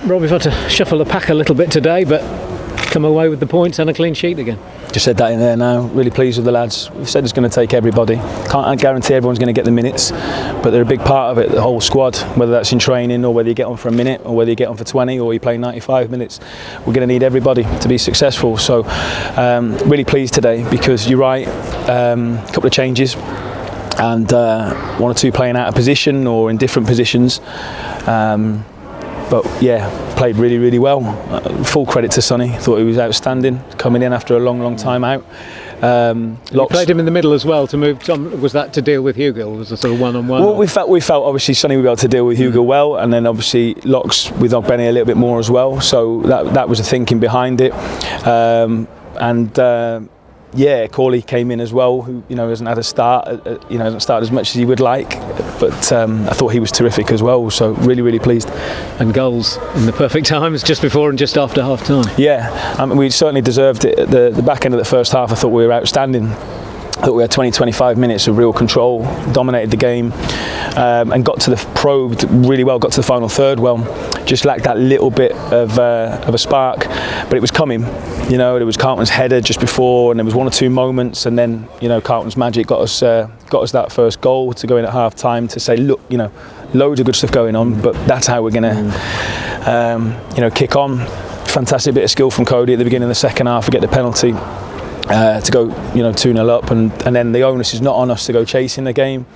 Rob, we've had to shuffle the pack a little bit today, but come away with the points and a clean sheet again. Just said that in there now. Really pleased with the lads. We've said it's going to take everybody. Can't guarantee everyone's going to get the minutes, but they're a big part of it, the whole squad, whether that's in training or whether you get on for a minute or whether you get on for 20 or you play 95 minutes. We're going to need everybody to be successful. So really pleased today because you're right, a couple of changes and one or two playing out of position or in different positions. But yeah, played really, really well. Full credit to Sonny. Thought he was outstanding, coming in after a long time out. You played him in the middle as well to move. Was that to deal with Hugo? Was it sort of one-on-one? Well, we felt obviously Sonny would be able to deal with Hugo well, and then obviously Locks with Ogbenny a little bit more as well. So that was the thinking behind it. Yeah, Corley came in as well, who hasn't had a start, hasn't started as much as he would like, but I thought he was terrific as well. So really pleased. And goals in the perfect times, just before and just after half time. Yeah, we certainly deserved it. At the back end of the first half, I thought we were outstanding. I thought we had 20-25 minutes of real control, dominated the game, and got to the probed really well. Got to the final third well. Just lacked that little bit of a spark, but it was coming. There was Carlton's header just before, and there was one or two moments, and then Carlton's magic got us that first goal to go in at half time to say, look, loads of good stuff going on, but that's how we're going to kick on. Fantastic bit of skill from Cody at the beginning of the second half to get the penalty. To go 2-0 up, and then the onus is not on us to go chasing the game.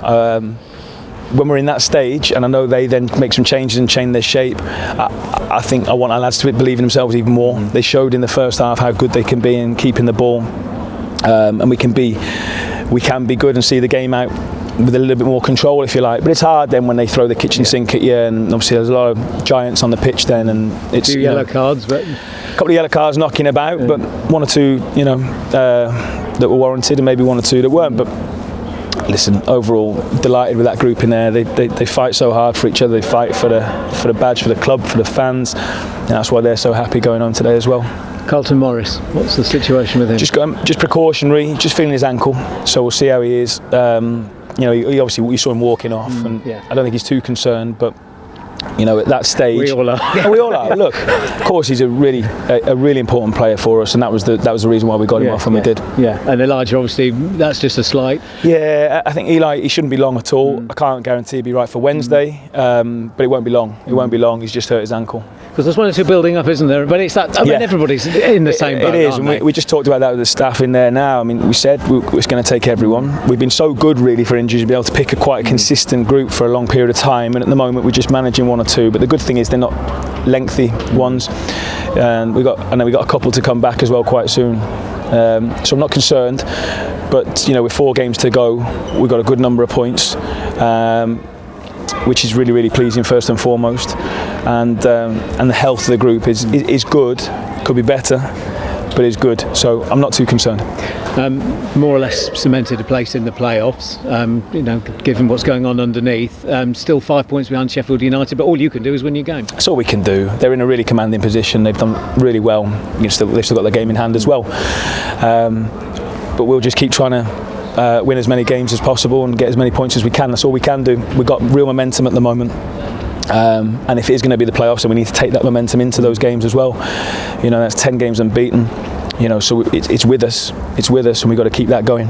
When we're in that stage, and I know they then make some changes and change their shape, I think I want our lads to believe in themselves even more. They showed in the first half how good they can be in keeping the ball, and we can be good and see the game out with a little bit more control, if you like. But it's hard then when they throw the kitchen sink at you, and obviously there's a lot of giants on the pitch then, and it's yellow cards, but a couple of yellow cards knocking about, but one or two that were warranted, and maybe one or two that weren't. But listen, overall delighted with that group in there. They fight so hard for each other. They fight for the badge, for the club, for the fans, and that's why they're so happy going on today as well. Carlton Morris, what's the situation with him? Just precautionary, just feeling his ankle, so we'll see how he is. He obviously, you saw him walking off, and I don't think he's too concerned, but at that stage, we all are. Yeah, we all are. Look, of course, he's a really important player for us, and that was the reason why we got him off when we did. Yeah, and Elijah, obviously, that's just a slight. Yeah, I think Eli, he shouldn't be long at all. I can't guarantee he'll be right for Wednesday, but it won't be long. It won't be long. He's just hurt his ankle. Because there's one or two building up, isn't there? But it's that. I mean, everybody's in the same boat. It is, and we just talked about that with the staff in there now. I mean, we said it's going to take everyone. We've been so good, really, for injuries to be able to pick quite a consistent group for a long period of time. And at the moment, we're just managing one or two. But the good thing is they're not lengthy ones, and we got a couple to come back as well quite soon. So I'm not concerned. But with 4 games to go, we've got a good number of points. Which is really pleasing first and foremost, and the health of the group is good. Could be better, but is good. So I'm not too concerned. More or less cemented a place in the playoffs. Given what's going on underneath, still 5 points behind Sheffield United. But all you can do is win your game. That's all we can do. They're in a really commanding position. They've done really well. They've still got the game in hand as well. But we'll just keep trying to win as many games as possible and get as many points as we can. That's all we can do. We've got real momentum at the moment, and if it is going to be the playoffs, then we need to take that momentum into those games as well. That's 10 games unbeaten. So it's with us, and we've got to keep that going.